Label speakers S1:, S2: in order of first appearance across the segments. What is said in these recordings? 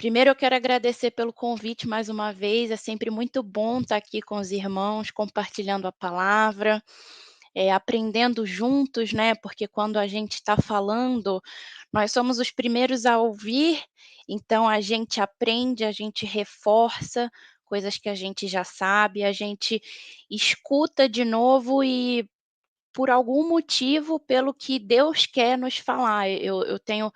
S1: Primeiro eu quero agradecer pelo convite mais uma vez, é sempre muito bom estar aqui com os irmãos, compartilhando a palavra, aprendendo juntos, né, porque quando a gente está falando, nós somos os primeiros a ouvir, então a gente aprende, a gente reforça coisas que a gente já sabe, a gente escuta de novo e por algum motivo, pelo que Deus quer nos falar. Eu tenho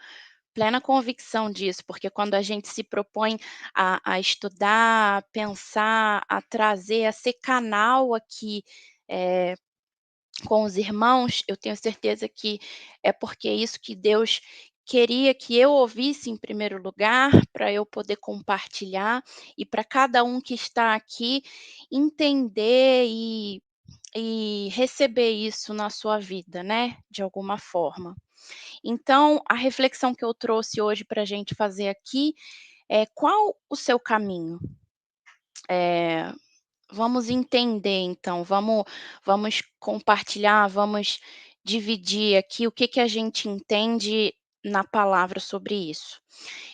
S1: plena convicção disso, porque quando a gente se propõe a estudar, a pensar, a trazer, a ser canal aqui, eh, com os irmãos, eu tenho certeza que é porque é isso que Deus queria que eu ouvisse em primeiro lugar, para eu poder compartilhar e para cada um que está aqui entender e receber isso na sua vida, né, de alguma forma. Então, a reflexão que eu trouxe hoje para a gente fazer aqui é: qual o seu caminho? Eh, Vamos entender então, vamos compartilhar, vamos dividir aqui o que que a gente entende na palavra sobre isso.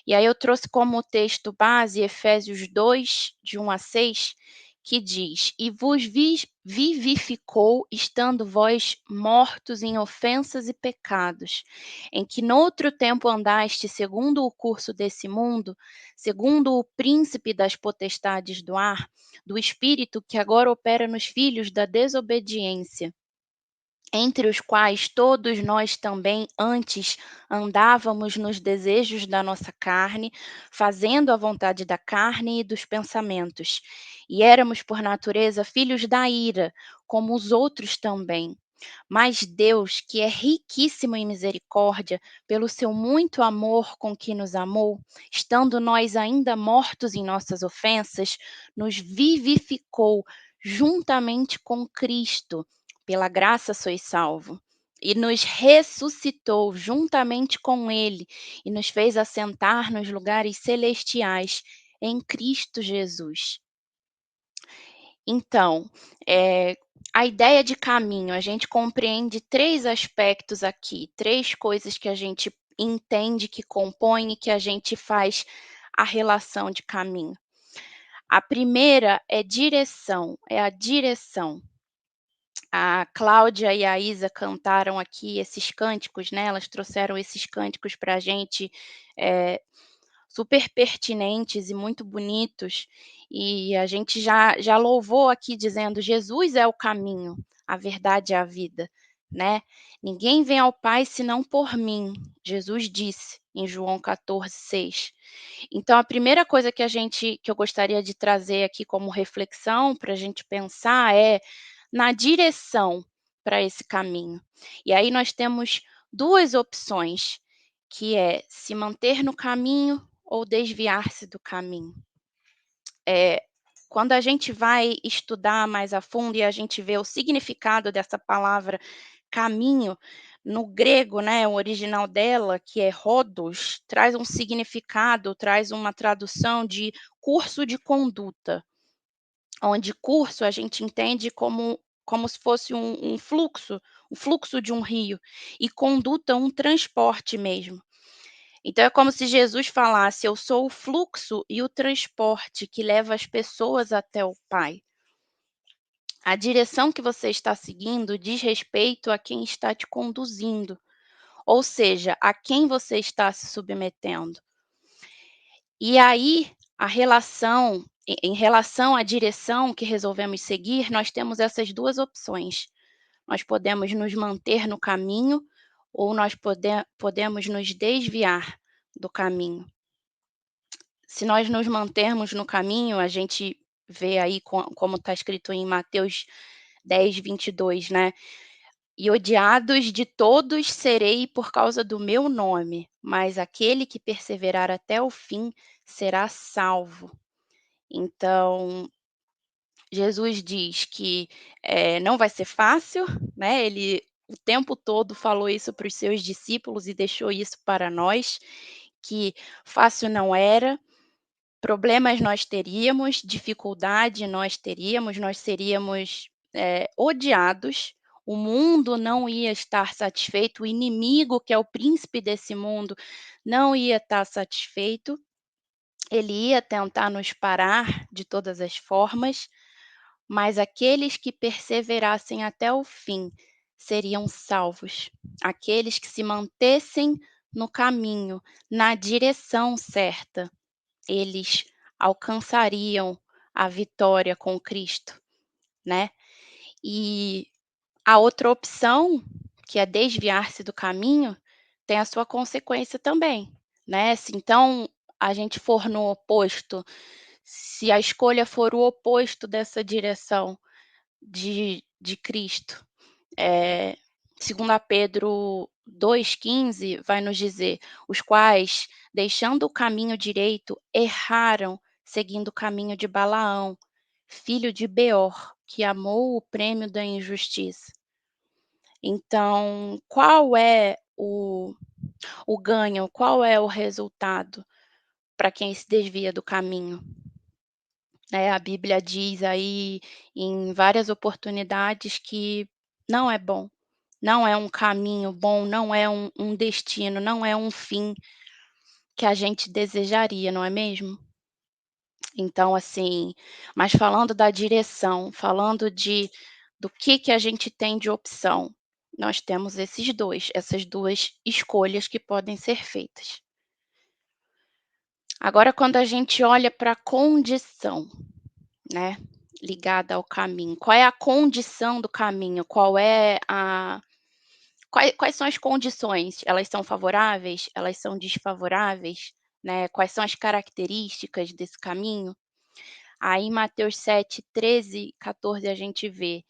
S1: E aí eu trouxe como texto base Efésios 2, de 1 a 6, que diz: "E vos vivificou, estando vós mortos em ofensas e pecados, em que noutro tempo andaste segundo o curso desse mundo, segundo o príncipe das potestades do ar, do espírito que agora opera nos filhos da desobediência, entre os quais todos nós também antes andávamos nos desejos da nossa carne, fazendo a vontade da carne e dos pensamentos. E éramos, por natureza, filhos da ira, como os outros também. Mas Deus, que é riquíssimo em misericórdia, pelo seu muito amor com que nos amou, estando nós ainda mortos em nossas ofensas, nos vivificou juntamente com Cristo. Pela graça sois salvo. E nos ressuscitou juntamente com Ele e nos fez assentar nos lugares celestiais em Cristo Jesus. Então, eh, a ideia de caminho, a gente compreende 3 aspectos aqui, 3 coisas que a gente entende que compõem e que a gente faz a relação de caminho. A primeira é direção, é a direção. A Cláudia e a Isa cantaram aqui esses cânticos, né, elas trouxeram esses cânticos para a gente, eh, super pertinentes e muito bonitos, e a gente já louvou aqui dizendo: "Jesus é o caminho, a verdade e a vida", né. "Ninguém vem ao Pai senão por mim", Jesus disse em João 14:6. Então a primeira coisa que eu gostaria de trazer aqui como reflexão para a gente pensar é na direção para esse caminho. E aí nós temos 2 opções, que é se manter no caminho ou desviar-se do caminho. Eh, Quando a gente vai estudar mais a fundo e a gente vê o significado dessa palavra caminho, no grego, né, o original dela, que é rhodos, traz um significado, traz uma tradução de curso de conduta, onde curso a gente entende como se fosse um fluxo de um rio, e conduta um transporte mesmo. Então é como se Jesus falasse: "Eu sou o fluxo e o transporte que leva as pessoas até o Pai". A direção que você está seguindo diz respeito a quem está te conduzindo, ou seja, a quem você está se submetendo. E aí, em relação à direção que resolvemos seguir, nós temos essas 2 opções. Nós podemos nos manter no caminho ou nós podemos nos desviar do caminho. Se nós nos mantermos no caminho, a gente vê aí como está escrito em Mateus 10:22, né: "E odiados de todos serei por causa do meu nome, mas aquele que perseverar até o fim será salvo". Então, Jesus diz que, não vai ser fácil, né, ele o tempo todo falou isso para os seus discípulos e deixou isso para nós, que fácil não era. Problemas nós teríamos, dificuldade nós teríamos, nós seríamos, odiados, o mundo não ia estar satisfeito, o inimigo, que é o príncipe desse mundo, não ia estar satisfeito, Ele ia tentar nos parar de todas as formas, mas aqueles que perseverassem até o fim seriam salvos. Aqueles que se mantessem no caminho, na direção certa, eles alcançariam a vitória com Cristo, né. E a outra opção, que é desviar-se do caminho, tem a sua consequência também, né. Se então a gente for no oposto, se a escolha for o oposto dessa direção de Cristo, eh, 2 Pedro 2,15 vai nos dizer: "Os quais, deixando o caminho direito, erraram, seguindo o caminho de Balaão, filho de Beor, que amou o prêmio da injustiça". Então, qual é o ganho, qual é o resultado para quem se desvia do caminho? A Bíblia diz aí em várias oportunidades que não é bom, não é um caminho bom, não é um destino, não é um fim que a gente desejaria, não é mesmo? Então, assim, mas falando da direção, falando do que a gente tem de opção, nós temos essas 2 escolhas que podem ser feitas. Agora quando a gente olha para a condição, né, ligada ao caminho, qual é a condição do caminho? Qual é a quais são as condições? Elas são favoráveis? Elas são desfavoráveis? Né, quais são as características desse caminho? Aí em Mateus 7, 13, 14 a gente vê,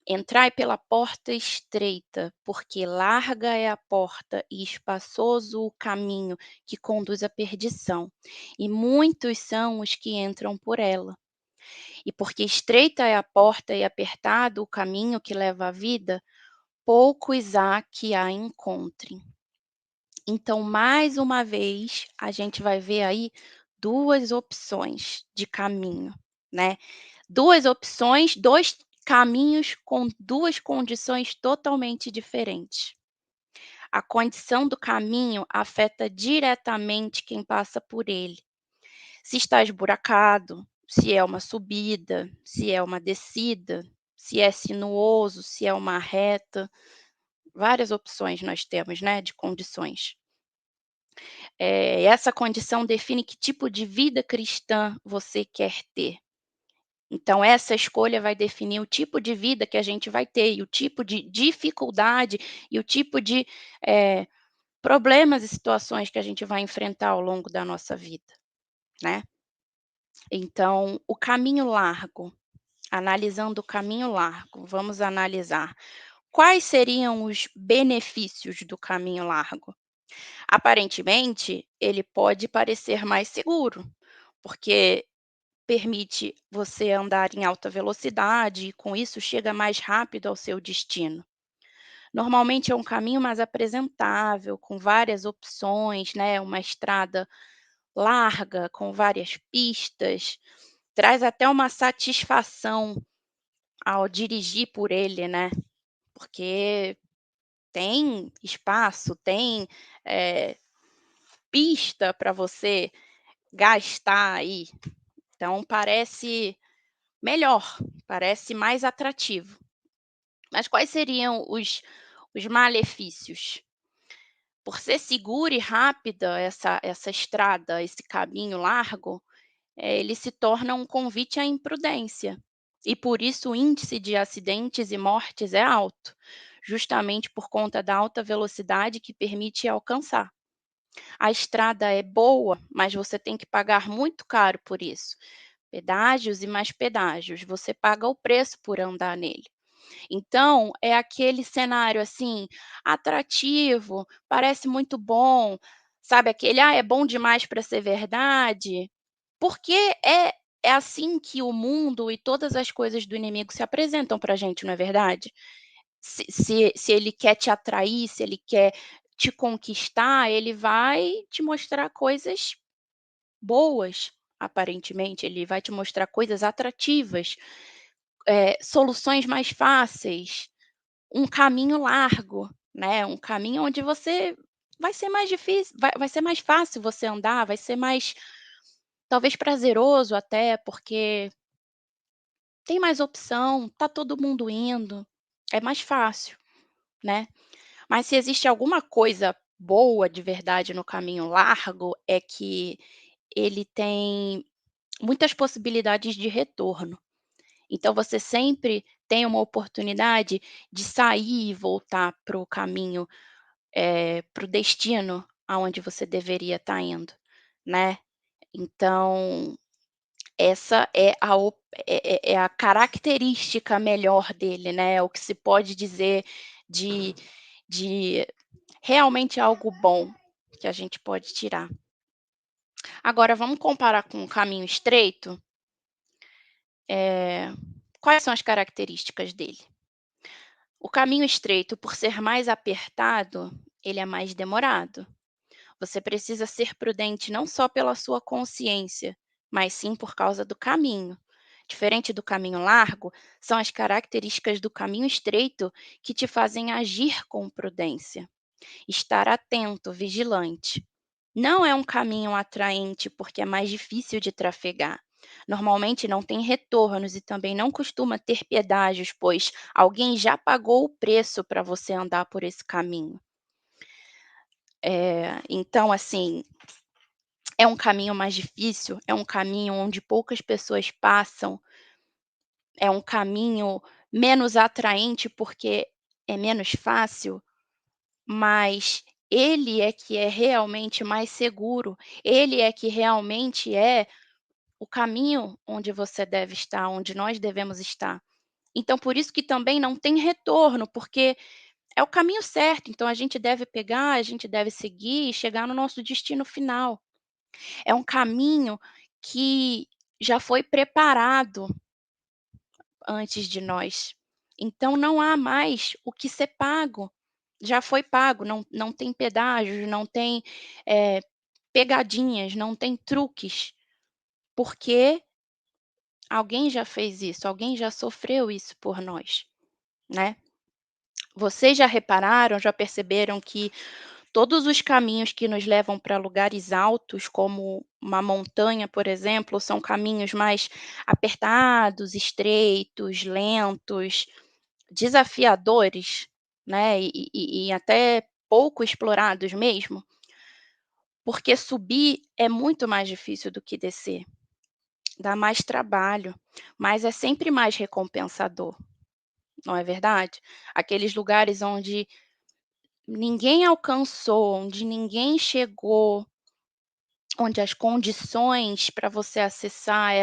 S1: "Entrai pela porta estreita, porque larga é a porta e espaçoso o caminho que conduz à perdição, e muitos são os que entram por ela. E porque estreita é a porta e apertado o caminho que leva à vida, poucos há que a encontrem". Então, mais uma vez, a gente vai ver aí 2 opções de caminho, né. 2 opções, 2 caminhos com 2 condições totalmente diferentes. A condição do caminho afeta diretamente quem passa por ele. Se está esburacado, se é uma subida, se é uma descida, se é sinuoso, se é uma reta, várias opções nós temos, né, de condições. Essa condição define que tipo de vida cristã você quer ter. Então essa escolha vai definir o tipo de vida que a gente vai ter e o tipo de dificuldade e o tipo de, eh, problemas e situações que a gente vai enfrentar ao longo da nossa vida, né. Então, o caminho largo, analisando o caminho largo, vamos analisar quais seriam os benefícios do caminho largo. Aparentemente, ele pode parecer mais seguro, porque permite você andar em alta velocidade e, com isso, chega mais rápido ao seu destino. Normalmente é um caminho mais apresentável, com várias opções, né? Uma estrada larga, com várias pistas, traz até uma satisfação ao dirigir por ele, né? Porque tem espaço, tem eh, pista para você gastar aí. Então parece melhor, parece mais atrativo. Mas quais seriam os malefícios? Por ser segura e rápida essa estrada, esse caminho largo, ele se torna um convite à imprudência. E por isso o índice de acidentes e mortes é alto, justamente por conta da alta velocidade que permite alcançar. A estrada é boa, mas você tem que pagar muito caro por isso. Pedágios e mais pedágios, você paga o preço por andar nele. Então, é aquele cenário, assim, atrativo, parece muito bom, sabe aquele: "Ah, é bom demais para ser verdade", porque é assim que o mundo e todas as coisas do inimigo se apresentam pra gente, não é verdade? Se ele quer te atrair, se ele quer te conquistar, ele vai te mostrar coisas boas, aparentemente, ele vai te mostrar coisas atrativas, soluções mais fáceis, um caminho largo, né, um caminho onde você vai ser mais difícil, vai ser mais fácil você andar, vai ser mais, talvez, prazeroso até, porque tem mais opção, tá todo mundo indo, é mais fácil, né. Mas se existe alguma coisa boa de verdade no caminho largo, é que ele tem muitas possibilidades de retorno. Então você sempre tem uma oportunidade de sair e voltar para o caminho, para o destino aonde você deveria estar indo, né. Então essa é a é a característica melhor dele, né, o que se pode dizer de de realmente algo bom que a gente pode tirar. Agora vamos comparar com o caminho estreito, eh, quais são as características dele? O caminho estreito, por ser mais apertado, ele é mais demorado. Você precisa ser prudente não só pela sua consciência, mas sim por causa do caminho. Diferente do caminho largo, são as características do caminho estreito que te fazem agir com prudência, estar atento, vigilante. Não é um caminho atraente porque é mais difícil de trafegar. Normalmente não tem retornos e também não costuma ter pedágios, pois alguém já pagou o preço para você andar por esse caminho. Então, assim, é um caminho mais difícil, é um caminho onde poucas pessoas passam, é um caminho menos atraente porque é menos fácil, mas ele é que é realmente mais seguro, ele é que realmente é o caminho onde você deve estar, onde nós devemos estar. Então, por isso que também não tem retorno, porque é o caminho certo, então a gente deve pegar, a gente deve seguir e chegar no nosso destino final. É um caminho que já foi preparado antes de nós. Então não há mais o que ser pago. Já foi pago, não tem pedágios, não tem, eh, pegadinhas, não tem truques, porque alguém já fez isso, alguém já sofreu isso por nós, né. Vocês já repararam, já perceberam que todos os caminhos que nos levam para lugares altos, como uma montanha, por exemplo, são caminhos mais apertados, estreitos, lentos, desafiadores, né, e até pouco explorados mesmo, porque subir é muito mais difícil do que descer, dá mais trabalho, mas é sempre mais recompensador, não é verdade? Aqueles lugares onde ninguém alcançou, onde ninguém chegou, onde as condições para você acessar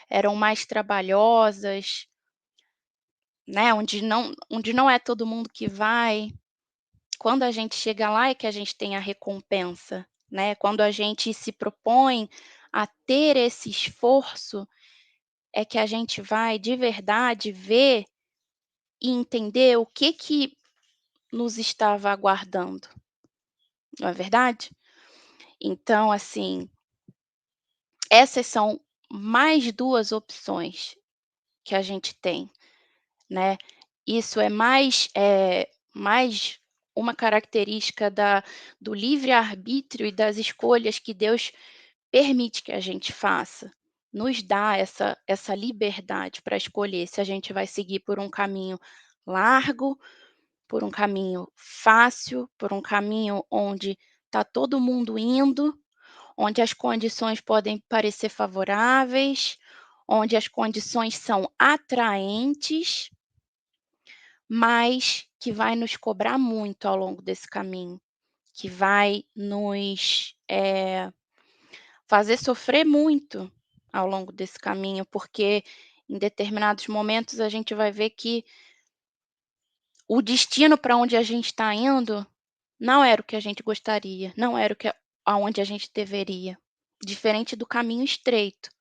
S1: eram mais trabalhosas, né, onde não é todo mundo que vai. Quando a gente chega lá é que a gente tem a recompensa, né, quando a gente se propõe a ter esse esforço, é que a gente vai de verdade ver e entender o que que nos estava aguardando, não é verdade? Então, assim, essas são mais 2 opções que a gente tem, né. Isso é mais uma característica do livre-arbítrio e das escolhas que Deus permite que a gente faça. Nos dá essa liberdade para escolher se a gente vai seguir por um caminho largo, por um caminho fácil, por um caminho onde está todo mundo indo, onde as condições podem parecer favoráveis, onde as condições são atraentes, mas que vai nos cobrar muito ao longo desse caminho, que vai nos, fazer sofrer muito ao longo desse caminho, porque em determinados momentos a gente vai ver que o destino para onde a gente está indo não era o que a gente gostaria, não era o que aonde a gente deveria. Diferente do caminho estreito,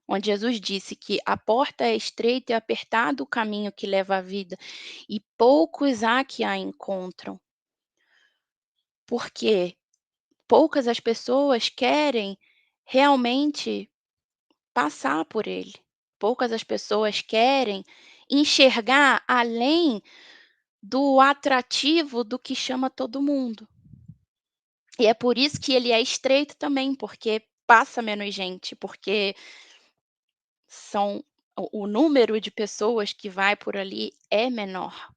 S1: onde Jesus disse que a porta é estreita e apertado o caminho que leva à vida, e poucos há que a encontram. Porque poucas as pessoas querem realmente passar por ele. Poucas as pessoas querem enxergar além do atrativo do que chama todo mundo. E é por isso que ele é estreito também, porque passa menos gente, porque são o número de pessoas que vai por ali é menor,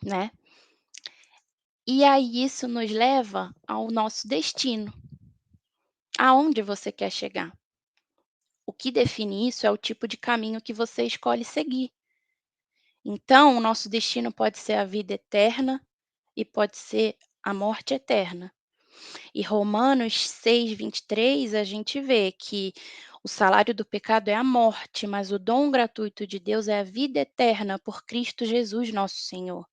S1: né. E aí isso nos leva ao nosso destino. Aonde você quer chegar? O que define isso é o tipo de caminho que você escolhe seguir. Então, o nosso destino pode ser a vida eterna e pode ser a morte eterna. E Romanos 6:23 a gente vê que o salário do pecado é a morte, mas o dom gratuito de Deus é a vida eterna por Cristo Jesus, nosso Senhor.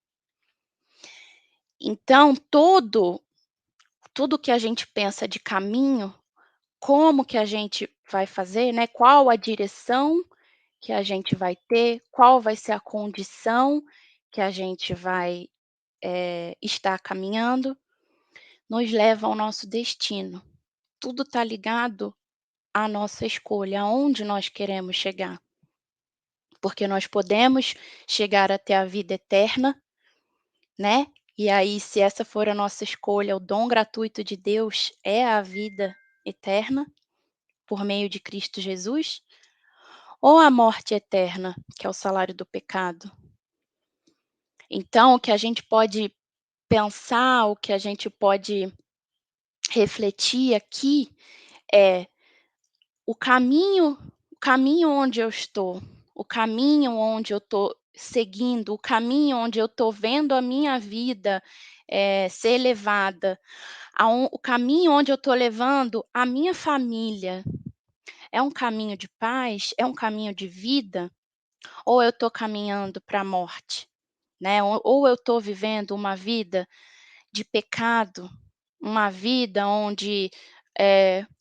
S1: Então, tudo que a gente pensa de caminho, como que a gente vai fazer, né, qual a direção que a gente vai ter, qual vai ser a condição que a gente vai, estar caminhando, nos leva ao nosso destino. Tudo está ligado à nossa escolha, aonde nós queremos chegar. Porque nós podemos chegar até a vida eterna, né, e aí se essa for a nossa escolha, o dom gratuito de Deus é a vida eterna, por meio de Cristo Jesus, ou a morte eterna, que é o salário do pecado. Então o que a gente pode pensar, o que a gente pode refletir aqui é o caminho onde eu estou, o caminho onde eu estou seguindo, o caminho onde eu estou vendo a minha vida, ser levada, o caminho onde eu estou levando a minha família, é um caminho de paz? É um caminho de vida? Ou eu estou caminhando para a morte, né, ou eu estou vivendo uma vida de pecado, uma vida onde,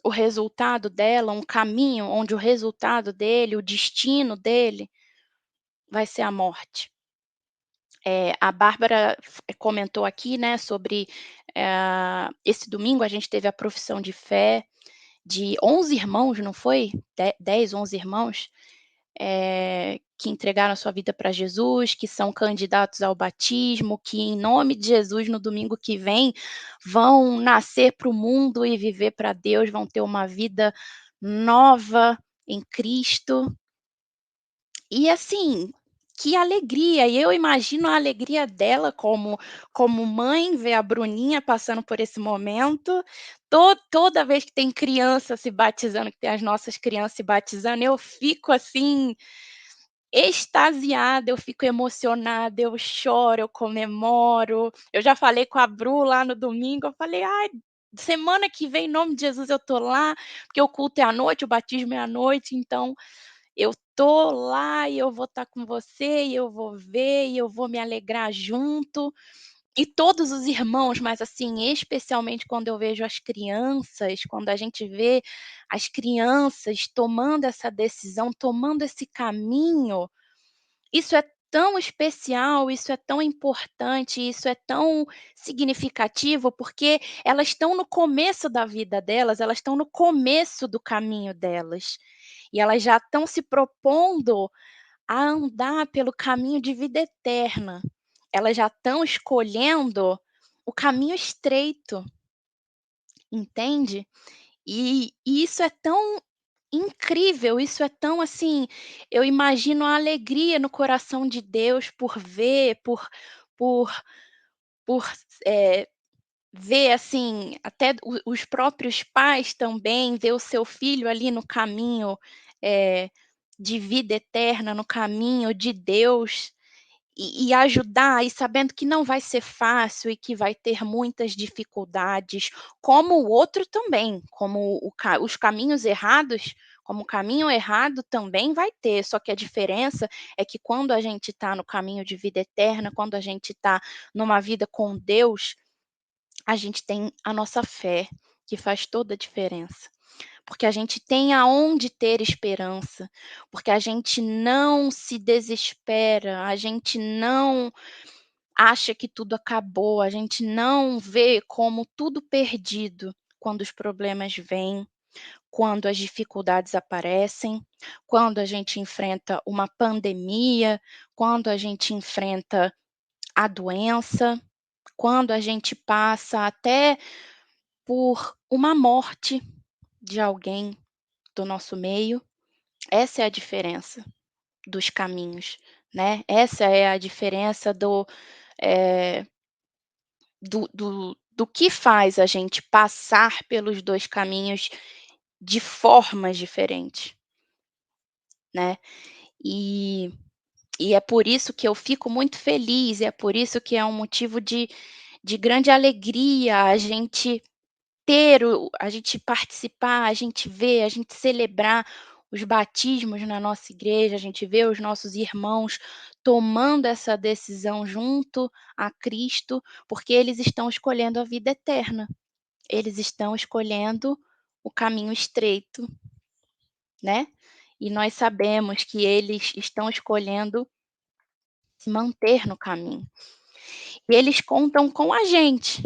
S1: o resultado dela, um caminho onde o resultado dele, o destino dele vai ser a morte. A Bárbara comentou aqui, né, sobre, esse domingo a gente teve a profissão de fé de 11 irmãos, não foi? 10, 11 irmãos, que entregaram a sua vida para Jesus, que são candidatos ao batismo, que em nome de Jesus no domingo que vem vão nascer para o mundo e viver para Deus, vão ter uma vida nova em Cristo. E assim, que alegria! E eu imagino a alegria dela como mãe, ver a Bruninha passando por esse momento. Toda vez que tem criança se batizando, que tem as nossas crianças se batizando, eu fico assim extasiada, eu fico emocionada, eu choro, eu comemoro. Eu já falei com a Bru lá no domingo, eu falei: "Ai, semana que vem, em nome de Jesus, eu tô lá", porque o culto é à noite, o batismo é à noite, então eu tô lá e eu vou estar com você, e eu vou ver, e eu vou me alegrar junto. E todos os irmãos, mas assim, especialmente quando eu vejo as crianças, quando a gente vê as crianças tomando essa decisão, tomando esse caminho, isso é tão especial, isso é tão importante, isso é tão significativo, porque elas estão no começo da vida delas, elas estão no começo do caminho delas. E elas já estão se propondo a andar pelo caminho de vida eterna. Elas já estão escolhendo o caminho estreito, entende? E isso é tão incrível, isso é tão assim, eu imagino a alegria no coração de Deus por ver, por por, eh, ver, assim, até os próprios pais também, ver o seu filho ali no caminho, eh, de vida eterna, no caminho de Deus, e ajudar, e sabendo que não vai ser fácil e que vai ter muitas dificuldades, como o outro também, como os caminhos errados, como o caminho errado também vai ter, só que a diferença é que quando a gente está no caminho de vida eterna, quando a gente está numa vida com Deus, a gente tem a nossa fé, que faz toda a diferença. Porque a gente tem aonde ter esperança, porque a gente não se desespera, a gente não acha que tudo acabou, a gente não vê como tudo perdido quando os problemas vêm, quando as dificuldades aparecem, quando a gente enfrenta uma pandemia, quando a gente enfrenta a doença, quando a gente passa até por uma morte de alguém do nosso meio. Essa é a diferença dos caminhos, né. Essa é a diferença eh, do que faz a gente passar pelos 2 caminhos de formas diferentes, né. E é por isso que eu fico muito feliz, é por isso que é um motivo de grande alegria a gente a gente participar, a gente ver, a gente celebrar os batismos na nossa igreja, a gente vê os nossos irmãos tomando essa decisão junto a Cristo, porque eles estão escolhendo a vida eterna, eles estão escolhendo o caminho estreito, né. E nós sabemos que eles estão escolhendo se manter no caminho. E eles contam com a gente,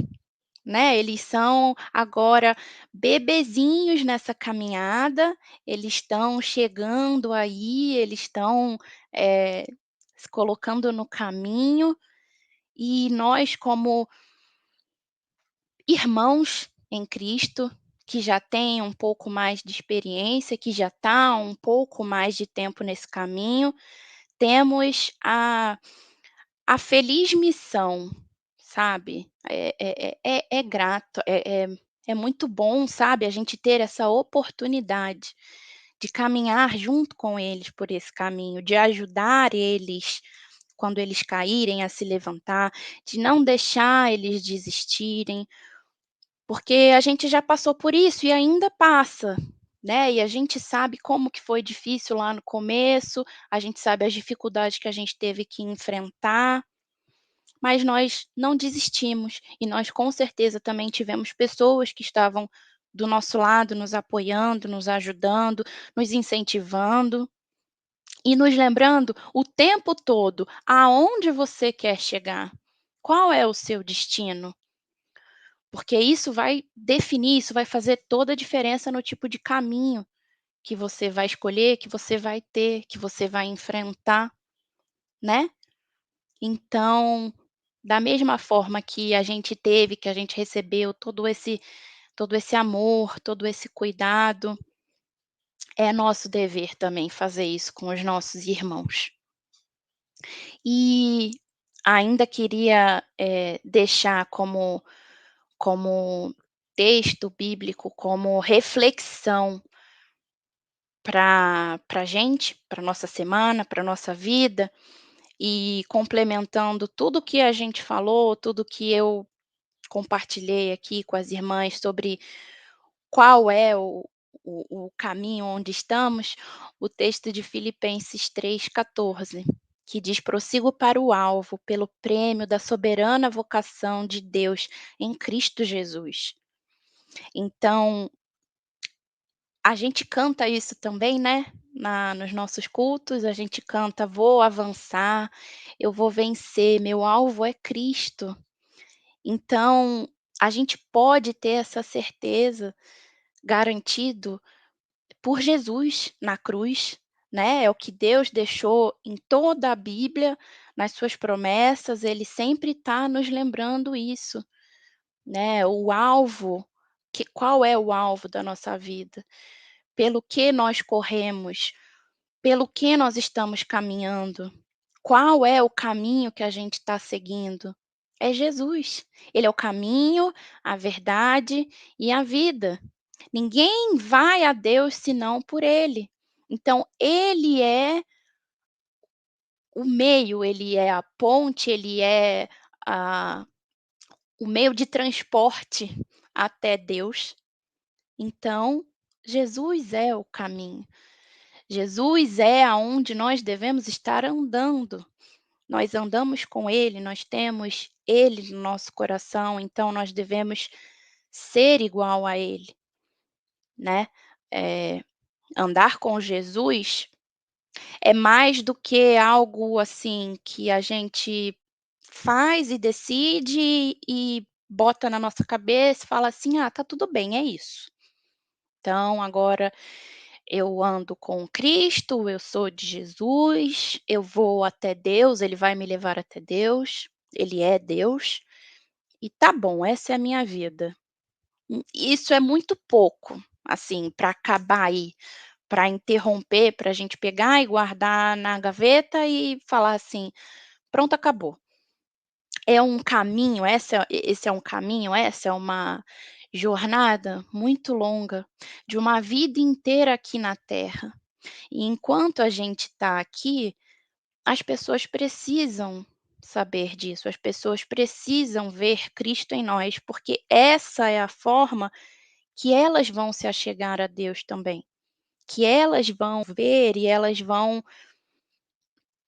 S1: né, eles são agora bebezinhos nessa caminhada, eles estão chegando aí, eles estão, eh, se colocando no caminho, e nós como irmãos em Cristo, que já têm um pouco mais de experiência, que já está um pouco mais de tempo nesse caminho, temos a feliz missão, sabe, é grato, é muito bom, sabe, a gente ter essa oportunidade de caminhar junto com eles por esse caminho, de ajudar eles quando eles caírem a se levantar, de não deixar eles desistirem, porque a gente já passou por isso e ainda passa, né, e a gente sabe como que foi difícil lá no começo, a gente sabe as dificuldades que a gente teve que enfrentar. Mas nós não desistimos e nós com certeza também tivemos pessoas que estavam do nosso lado, nos apoiando, nos ajudando, nos incentivando e nos lembrando o tempo todo aonde você quer chegar, qual é o seu destino, porque isso vai definir, isso vai fazer toda a diferença no tipo de caminho que você vai escolher, que você vai ter, que você vai enfrentar, né. Então, da mesma forma que a gente teve, que a gente recebeu todo esse amor, todo esse cuidado, é nosso dever também fazer isso com os nossos irmãos. E ainda queria, deixar como texto bíblico, como reflexão para a gente, para nossa semana, para nossa vida, e complementando tudo que a gente falou, tudo que eu compartilhei aqui com as irmãs sobre qual é o caminho onde estamos, o texto de Filipenses 3,14, que diz: "Prossigo para o alvo, pelo prêmio da soberana vocação de Deus em Cristo Jesus". Então, a gente canta isso também, né, nos nossos cultos, a gente canta: "Vou avançar, eu vou vencer, meu alvo é Cristo". Então, a gente pode ter essa certeza garantido por Jesus na cruz, né, é o que Deus deixou em toda a Bíblia, nas suas promessas, ele sempre está nos lembrando isso, né, o alvo, qual é o alvo da nossa vida? Pelo que nós corremos? Pelo que nós estamos caminhando? Qual é o caminho que a gente está seguindo? É Jesus. Ele é o caminho, a verdade e a vida. Ninguém vai a Deus senão por Ele. Então, Ele é o meio, Ele é a ponte, Ele é a o meio de transporte até Deus. Então, Jesus é o caminho. Jesus é aonde nós devemos estar andando. Nós andamos com Ele, nós temos Ele no nosso coração, então nós devemos ser igual a Ele, né. Eh, Andar com Jesus é mais do que algo, assim, que a gente faz e decide e bota na nossa cabeça e fala assim: "Ah, tá tudo bem, é isso". Então agora eu ando com Cristo, eu sou de Jesus, eu vou até Deus, Ele vai me levar até Deus, Ele é Deus, e tá bom, essa é a minha vida. Isso é muito pouco, assim, para acabar aí, para interromper, para a gente pegar e guardar na gaveta e falar assim: "Pronto, acabou". É um caminho, esse é um caminho, essa é uma jornada muito longa, de uma vida inteira aqui na Terra. E enquanto a gente está aqui, as pessoas precisam saber disso, as pessoas precisam ver Cristo em nós, porque essa é a forma que elas vão se achegar a Deus também, que elas vão ver e elas vão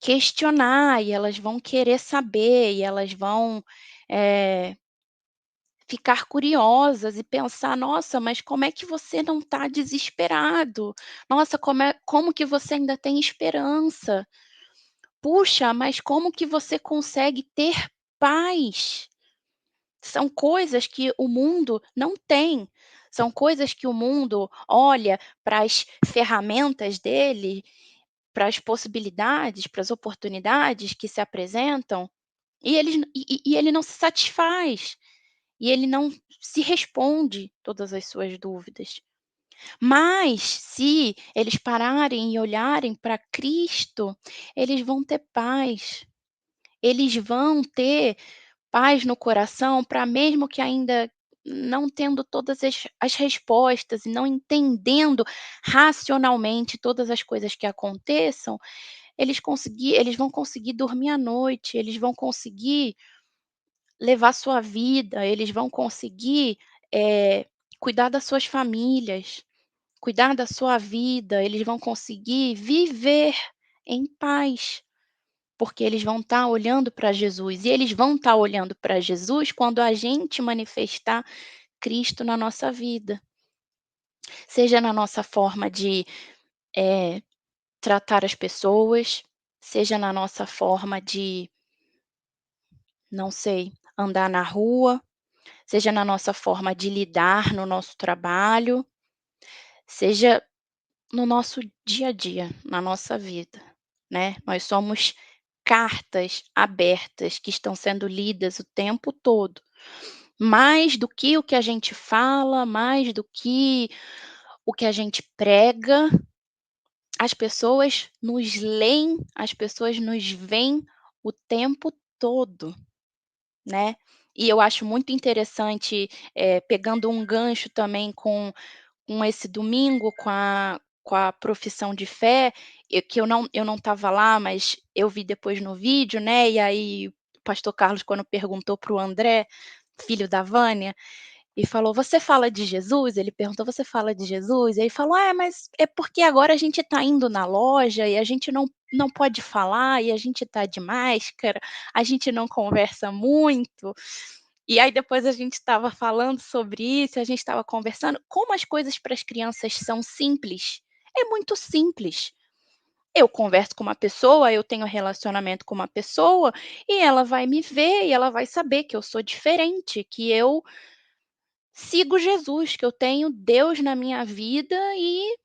S1: questionar, e elas vão querer saber, e elas vão, eh, ficar curiosas e pensar: "Nossa, mas como é que você não está desesperado? Nossa, como que você ainda tem esperança? Puxa, mas como que você consegue ter paz?". São coisas que o mundo não tem, são coisas que o mundo olha para as ferramentas dele, para as possibilidades, para as oportunidades que se apresentam, e ele não se satisfaz, e ele não se responde todas as suas dúvidas. Mas se eles pararem e olharem para Cristo, eles vão ter paz, eles vão ter paz no coração para, mesmo que ainda não tendo todas as respostas e não entendendo racionalmente todas as coisas que aconteçam, eles vão conseguir dormir à noite, eles vão conseguir levar sua vida, eles vão conseguir, cuidar das suas famílias, cuidar da sua vida, eles vão conseguir viver em paz. Porque eles vão estar olhando para Jesus, e eles vão estar olhando para Jesus quando a gente manifestar Cristo na nossa vida. Seja na nossa forma de, eh, tratar as pessoas, seja na nossa forma de, não sei, andar na rua, seja na nossa forma de lidar no nosso trabalho, seja no nosso dia a dia, na nossa vida, né. Nós somos cartas abertas que estão sendo lidas o tempo todo. Mais do que o que a gente fala, mais do que o que a gente prega, as pessoas nos leem, as pessoas nos veem o tempo todo, né. E eu acho muito interessante, pegando um gancho também com esse domingo, com a profissão de fé, que eu não estava lá, mas eu vi depois no vídeo, né, e aí o pastor Carlos, quando perguntou para o André, filho da Vânia, e falou: "Você fala de Jesus?", ele perguntou: "Você fala de Jesus?", e aí falou: "Ah, mas é porque agora a gente está indo na loja e a gente não pode falar, e a gente está de máscara, a gente não conversa muito". E aí depois a gente estava falando sobre isso, a gente estava conversando, como as coisas para as crianças são simples, é muito simples. Eu converso com uma pessoa, eu tenho relacionamento com uma pessoa, e ela vai me ver e ela vai saber que eu sou diferente, que eu sigo Jesus, que eu tenho Deus na minha vida, e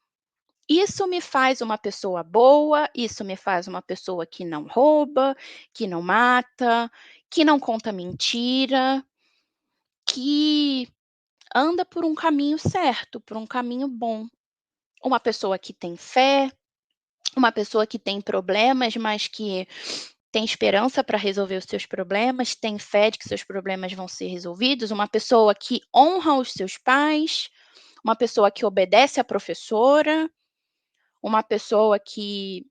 S1: isso me faz uma pessoa boa, isso me faz uma pessoa que não rouba, que não mata, que não conta mentira, que anda por um caminho certo, por um caminho bom. Uma pessoa que tem fé, uma pessoa que tem problemas, mas que tem esperança para resolver os seus problemas, tem fé de que seus problemas vão ser resolvidos, uma pessoa que honra os seus pais, uma pessoa que obedece à professora, uma pessoa que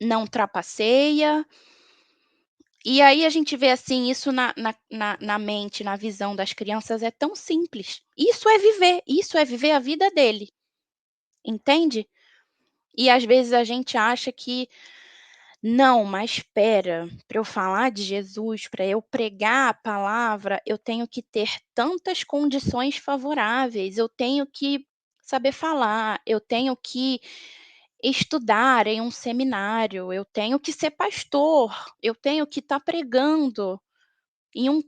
S1: não trapaceia. E aí a gente vê, assim, isso na mente, na visão das crianças é tão simples. Isso é viver a vida dele, entende? E às vezes a gente acha que: "Não, mas espera, para eu falar de Jesus, para eu pregar a palavra, eu tenho que ter tantas condições favoráveis, eu tenho que saber falar, eu tenho que estudar em um seminário, eu tenho que ser pastor, eu tenho que estar pregando em um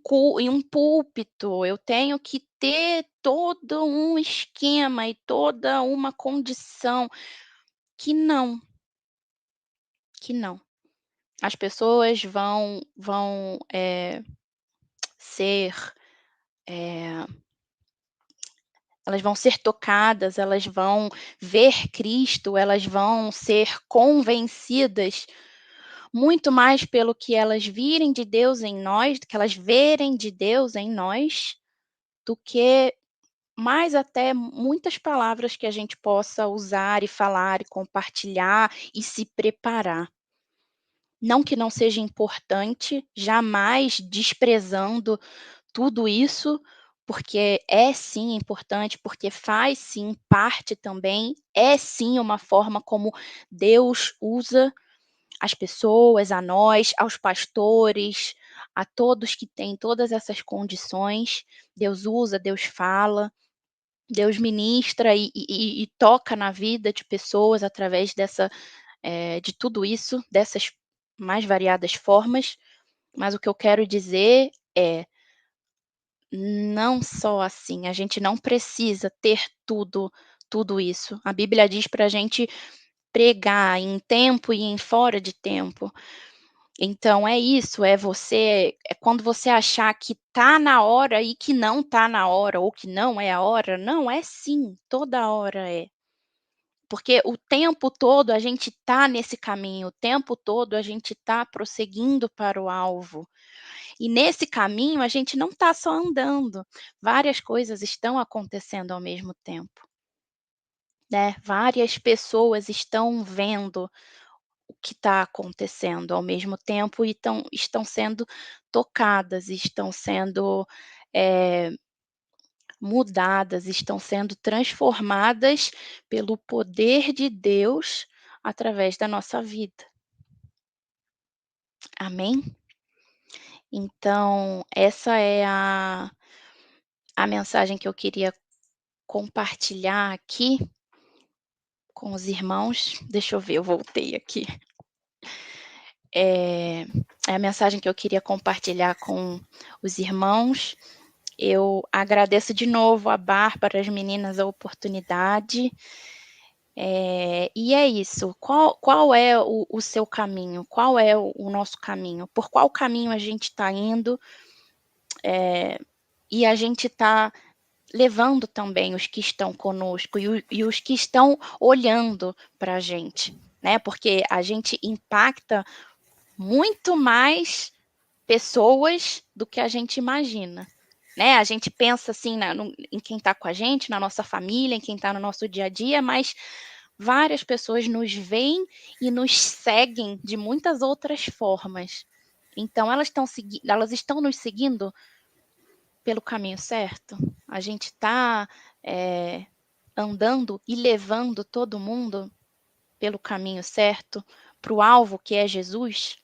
S1: púlpito, eu tenho que ter todo um esquema e toda uma condição", que não, que não. As pessoas vão, ser, eh, Elas vão ser tocadas, elas vão ver Cristo, elas vão ser convencidas muito mais pelo que elas virem de Deus em nós, do que elas verem de Deus em nós, do que mais até muitas palavras que a gente possa usar e falar e compartilhar e se preparar. Não que não seja importante, jamais desprezando tudo isso, porque é sim importante, porque faz sim parte também, é sim uma forma como Deus usa as pessoas, a nós, aos pastores, a todos que têm todas essas condições. Deus usa, Deus fala, Deus ministra e toca na vida de pessoas através de tudo isso, dessas mais variadas formas. Mas o que eu quero dizer é, não só assim, a gente não precisa ter tudo isso. A Bíblia diz para a gente pregar em tempo e em fora de tempo. Então é isso, é quando você achar que tá na hora e que não tá na hora, ou que não é a hora, não, é sim, toda hora é. Porque o tempo todo a gente tá nesse caminho, o tempo todo a gente tá prosseguindo para o alvo. E nesse caminho a gente não está só andando, várias coisas estão acontecendo ao mesmo tempo, né. Várias pessoas estão vendo o que está acontecendo ao mesmo tempo e estão sendo tocadas, estão sendo, eh, mudadas, estão sendo transformadas pelo poder de Deus através da nossa vida. Amém? Então essa é a mensagem que eu queria compartilhar aqui com os irmãos. Deixa eu ver, eu voltei aqui. É a mensagem que eu queria compartilhar com os irmãos. Eu agradeço de novo a Bárbara, as meninas, a oportunidade. E é isso. Qual é o seu caminho? Qual é o nosso caminho? Por qual caminho a gente está indo? E a gente está levando também os que estão conosco e os que estão olhando para a gente, né, porque a gente impacta muito mais pessoas do que a gente imagina, né. A gente pensa assim em quem está com a gente, na nossa família, em quem está no nosso dia a dia, mas várias pessoas nos veem e nos seguem de muitas outras formas. Então elas estão nos seguindo pelo caminho certo? A gente está, andando e levando todo mundo pelo caminho certo, para o alvo que é Jesus?